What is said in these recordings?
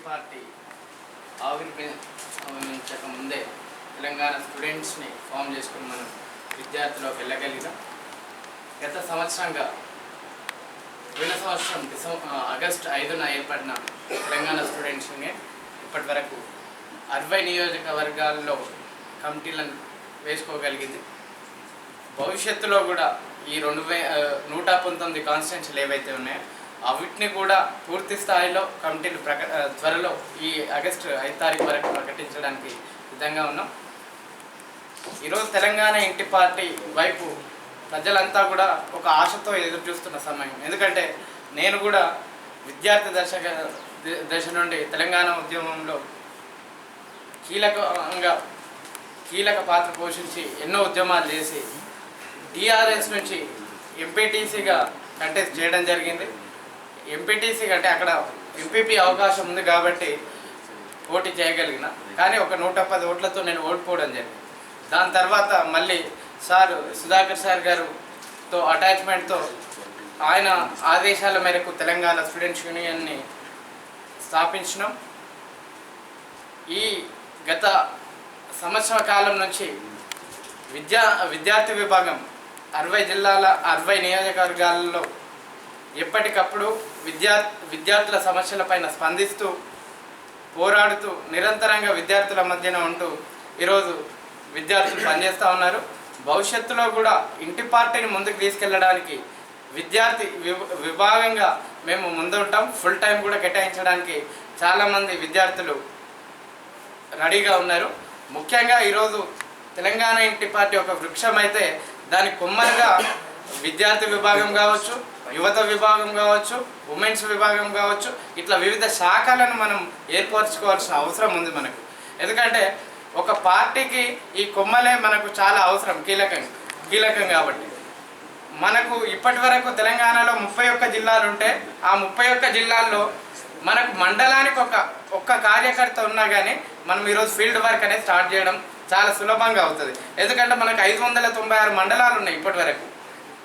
Party ఆవిర్భవించక ముందే తెలంగాణ స్టూడెంట్స్ని form చేసుకుని మనం విద్యార్థులకు వెళ్ళగలిగినాం. గత సంవత్సరంగా పోయిన సంవత్సరం ఆగస్టు 5న ఏర్పడిన తెలంగాణ స్టూడెంట్స్ యూనియన్ ఇప్పటి వరకు 60 నియోజకవర్గాల్లో కమిటీలను వేసుకోగలిగింది. భవిష్యత్తులో కూడా ఈ 119 కాన్స్టిట్యున్సీలు ఏవైతే ఉన్నాయో వీటిని కూడా పూర్తి స్థాయిలో కమిటీలు త్వరలో ఈ ఆగస్టు 5 తారీఖు వరకు ప్రకటించడానికి సిద్ధంగా ఉన్నాం. ఈరోజు తెలంగాణ ఇంటి పార్టీ వైపు ప్రజలంతా కూడా ఒక ఆశతో ఎదురు చూస్తున్న సమయం. ఎందుకంటే నేను కూడా విద్యార్థి దశ నుండి తెలంగాణ ఉద్యమంలో కీలక పాత్ర పోషించి ఎన్నో ఉద్యమాలు చేసి టీఆర్ఎస్ నుంచి ఎంపీటీసీగా కంటెస్ట్ చేయడం జరిగింది. ఎంపీటీసీ అంటే అక్కడ ఎంపీపీ అవకాశం ఉంది కాబట్టి పోటీ చేయగలిగిన, కానీ ఒక 110 ఓట్లతో నేను ఓడిపోవడం జరిగింది. దాని తర్వాత మళ్ళీ సుధాకర్ సార్ గారుతో అటాచ్మెంట్తో ఆయన ఆదేశాల మేరకు తెలంగాణ స్టూడెంట్స్ యూనియన్ని స్థాపించినాం. ఈ గత సంవత్సర కాలం నుంచి విద్యార్థి విభాగం 60 జిల్లాల 60 నియోజకవర్గాలలో ఎప్పటికప్పుడు విద్యార్థుల సమస్యలపైన స్పందిస్తూ పోరాడుతూ నిరంతరంగా విద్యార్థుల మధ్యన ఉంటూ ఈరోజు విద్యార్థులు పనిచేస్తూ ఉన్నారు. భవిష్యత్తులో కూడా ఇంటి పార్టీని ముందుకు తీసుకెళ్ళడానికి విద్యార్థి విభాగంగా మేము ముందుంటాం. ఫుల్ టైం కూడా కేటాయించడానికి చాలామంది విద్యార్థులు రెడీగా ఉన్నారు. ముఖ్యంగా ఈరోజు తెలంగాణ ఇంటి పార్టీ ఒక వృక్షం అయితే దాని కొమ్మలుగా విద్యార్థి విభాగం కావచ్చు, యువత విభాగం కావచ్చు, ఉమెన్స్ విభాగం కావచ్చు, ఇట్లా వివిధ శాఖలను మనం ఏర్పరచుకోవాల్సిన అవసరం ఉంది మనకు. ఎందుకంటే ఒక పార్టీకి ఈ కొమ్మలే మనకు చాలా అవసరం, కీలకం కాబట్టి. మనకు ఇప్పటి వరకు తెలంగాణలో 31 జిల్లాలు ఉంటే ఆ 31 జిల్లాల్లో మనకు మండలానికి ఒక్క కార్యకర్త ఉన్నా కానీ మనం ఈరోజు ఫీల్డ్ వర్క్ అనేది స్టార్ట్ చేయడం చాలా సులభంగా అవుతుంది. ఎందుకంటే మనకు 596 మండలాలు ఉన్నాయి ఇప్పటి వరకు.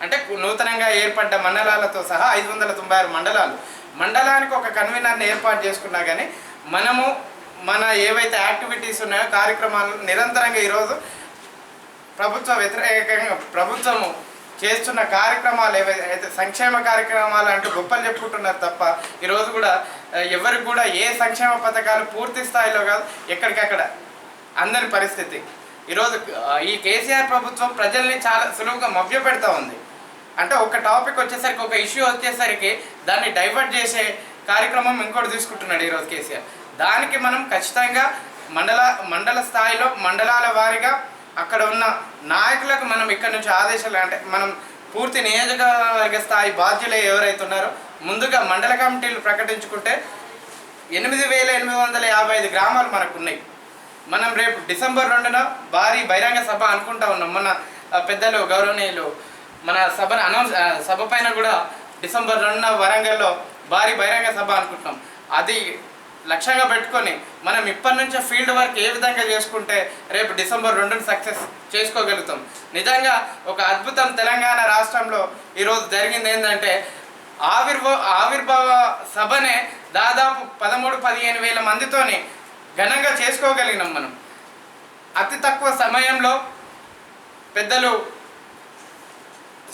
అంటే నూతనంగా ఏర్పడ్డ మండలాలతో సహా 596 మండలానికి ఒక కన్వీనర్ని ఏర్పాటు చేసుకున్నా కానీ మనము మన ఏవైతే యాక్టివిటీస్ ఉన్నాయో కార్యక్రమాలు నిరంతరంగా ఈరోజు ప్రభుత్వము చేస్తున్న కార్యక్రమాలు ఏవైతే సంక్షేమ కార్యక్రమాలు అంటూ గొప్పలు చెప్పుకుంటున్నారు తప్ప ఈరోజు కూడా ఎవరికి కూడా ఏ సంక్షేమ పథకాలు పూర్తి స్థాయిలో కాదు, ఎక్కడికక్కడ అందరి పరిస్థితి. ఈరోజు ఈ కేసీఆర్ ప్రభుత్వం ప్రజల్ని చాలా సులువుగా మభ్యపెడతా ఉంది. అంటే ఒక టాపిక్ వచ్చేసరికి, ఒక ఇష్యూ వచ్చేసరికి దాన్ని డైవర్ట్ చేసే కార్యక్రమం ఇంకోటి తీసుకుంటున్నాడు ఈరోజు కేసీఆర్. దానికి మనం ఖచ్చితంగా మండల స్థాయిలో మండలాల వారీగా అక్కడ ఉన్న నాయకులకు మనం ఇక్కడ నుంచి ఆదేశాలు, అంటే మనం పూర్తి నియోజకవర్గ స్థాయి బాధ్యులు ఎవరైతే ఉన్నారో ముందుగా మండల కమిటీలు ప్రకటించుకుంటే 8855 గ్రామాలు మనకు ఉన్నాయి. మనం రేపు డిసెంబర్ 2న భారీ బహిరంగ సభ అనుకుంటా ఉన్నాం. మన పెద్దలు గౌరవనీయులు మన సభ పైన కూడా డిసెంబర్ 2న వరంగల్లో భారీ బహిరంగ సభ అనుకుంటున్నాం. అది లక్ష్యంగా పెట్టుకొని మనం ఇప్పటి నుంచే ఫీల్డ్ వర్క్ ఏ విధంగా చేసుకుంటే రేపు డిసెంబర్ 2న సక్సెస్ చేసుకోగలుగుతాం. నిజంగా ఒక అద్భుతం తెలంగాణ రాష్ట్రంలో ఈరోజు జరిగింది ఏంటంటే ఆవిర్భావ సభనే దాదాపు 13-15 వేల మందితోని ఘనంగా చేసుకోగలిగినాం. మనం అతి తక్కువ సమయంలో పెద్దలు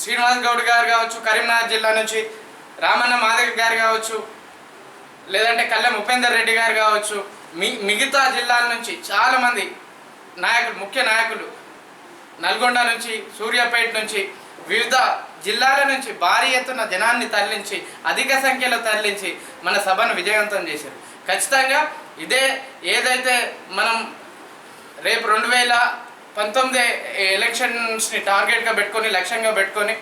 శ్రీనివాస్ గౌడ్ గారు కావచ్చు, కరీంనగర్ జిల్లా నుంచి రామన్న మాదిగ గారు కావచ్చు, లేదంటే కల్లెం ఉపేందర్ రెడ్డి గారు కావచ్చు, మిగతా జిల్లాల నుంచి చాలామంది ముఖ్య నాయకులు నల్గొండ నుంచి, సూర్యాపేట నుంచి, వివిధ జిల్లాల నుంచి భారీ ఎత్తున జనాన్ని తరలించి అధిక సంఖ్యలో తరలించి మన సభను విజయవంతం చేశారు. ఖచ్చితంగా ఏదైతే మనం రేపు 2019 ఎలక్షన్స్ని టార్గెట్గా పెట్టుకొని, లక్ష్యంగా పెట్టుకొని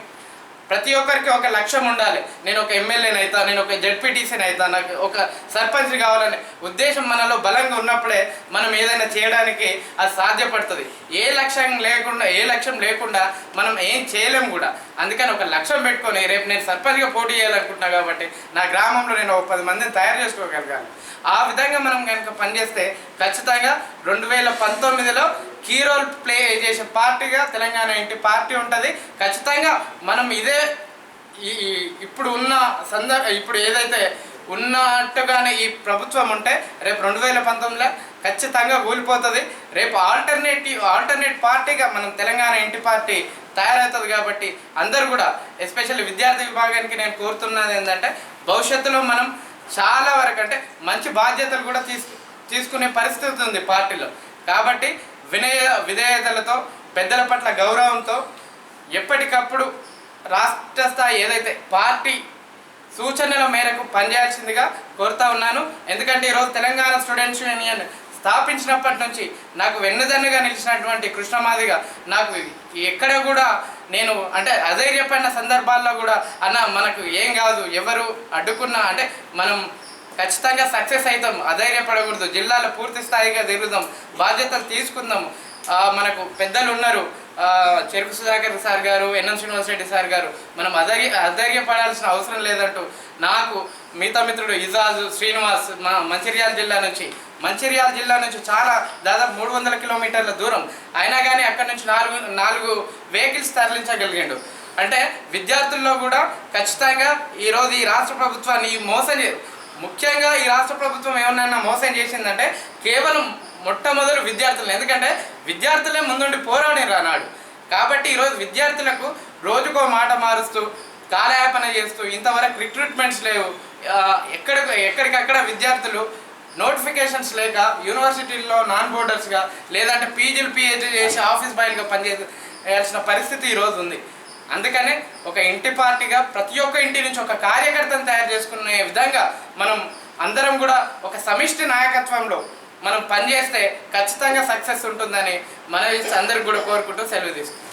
ప్రతి ఒక్కరికి ఒక లక్ష్యం ఉండాలి. నేను ఒక ఎమ్మెల్యేని అవుతా, నేను ఒక జెడ్పీటీసీని అవుతా, నాకు ఒక సర్పంచ్ని కావాలనే ఉద్దేశం మనలో బలంగా ఉన్నప్పుడే మనం ఏదైనా చేయడానికి అది సాధ్యపడుతుంది. ఏ లక్ష్యం లేకుండా మనం ఏం చేయలేము కూడా. అందుకని ఒక లక్ష్యం పెట్టుకొని రేపు నేను సర్పంచ్గా పోటీ చేయాలనుకుంటున్నా కాబట్టి నా గ్రామంలో నేను ఒక 10 మందిని తయారు చేసుకోగలగాలి. ఆ విధంగా మనం కనుక పనిచేస్తే ఖచ్చితంగా 2019లో కీ రోల్ ప్లే చేసే పార్టీగా తెలంగాణ ఇంటి పార్టీ ఉంటుంది. ఖచ్చితంగా మనం ఇప్పుడు ఏదైతే ఉన్నట్టుగానే ఈ ప్రభుత్వం ఉంటే రేపు 2019లో ఖచ్చితంగా కూలిపోతుంది. రేపు ఆల్టర్నేట్ పార్టీగా మనం తెలంగాణ ఇంటి పార్టీ తయారవుతుంది. కాబట్టి అందరూ కూడా ఎస్పెషల్లీ విద్యార్థి విభాగానికి నేను కోరుతున్నది ఏంటంటే భవిష్యత్తులో మనం చాలా వరకు అంటే మంచి బాధ్యతలు కూడా తీసుకునే పరిస్థితి ఉంది పార్టీలో. కాబట్టి విధేయతలతో పెద్దల పట్ల గౌరవంతో ఎప్పటికప్పుడు రాష్ట్ర స్థాయి ఏదైతే పార్టీ సూచనల మేరకు పనిచేయాల్సిందిగా కోరుతా ఉన్నాను. ఎందుకంటే ఈరోజు తెలంగాణ స్టూడెంట్స్ యూనియన్ స్థాపించినప్పటి నుంచి నాకు వెన్నుదన్నుగా నిలిచినటువంటి కృష్ణమాదిగా నాకు ఎక్కడ కూడా నేను అంటే అధైర్యపడిన సందర్భాల్లో కూడా అన్న మనకు ఏం కాదు, ఎవరు అడ్డుకున్నా అంటే మనం ఖచ్చితంగా సక్సెస్ అవుతాం, అధైర్యపడకూడదు, జిల్లాలో పూర్తి స్థాయిగా తిరుగుదాం, బాధ్యతలు తీసుకుందాం. మనకు పెద్దలు ఉన్నారు, చెరుకు సుధాకర్ సార్ గారు, ఎన్ఎం శ్రీనివాస్ రెడ్డి సార్ గారు, మనం అధైర్యపడాల్సిన అవసరం లేదంటూ నాకు మిగతా మిత్రుడు ఇజాజు శ్రీనివాస్ మా మంచిర్యాల జిల్లా నుంచి చాలా దాదాపు 300 కిలోమీటర్ల దూరం అయినా కానీ అక్కడి నుంచి నాలుగు వెహికల్స్ తరలించగలిగాడు. అంటే విద్యార్థుల్లో కూడా ఖచ్చితంగా ఈరోజు ఈ రాష్ట్ర ప్రభుత్వాన్ని ముఖ్యంగా ఈ రాష్ట్ర ప్రభుత్వం ఏమన్నా మోసం చేసిందంటే కేవలం మొట్టమొదటి విద్యార్థులు. ఎందుకంటే విద్యార్థులే ముందుండి పోరాడిన రానాడు. కాబట్టి ఈరోజు విద్యార్థులకు రోజుకో మాట మారుస్తూ కాలయాపన చేస్తూ ఇంతవరకు రిక్రూట్మెంట్స్ లేవు. ఎక్కడికక్కడ విద్యార్థులు నోటిఫికేషన్స్ లేక యూనివర్సిటీల్లో నాన్ బోర్డర్స్గా లేదంటే పిహెచ్డీ చేసి ఆఫీస్ బాయ్లుగా పనిచేయాల్సిన పరిస్థితి ఈరోజు ఉంది. అందుకనే ఒక ఇంటి పార్టీగా ప్రతి ఒక్క ఇంటి నుంచి ఒక కార్యకర్తను తయారు చేసుకునే విధంగా మనం అందరం కూడా ఒక సమిష్టి నాయకత్వంలో మనం పనిచేస్తే ఖచ్చితంగా సక్సెస్ ఉంటుందని అందరికి కూడా కోరుకుంటూ సెలవు తీసుకుంటాం.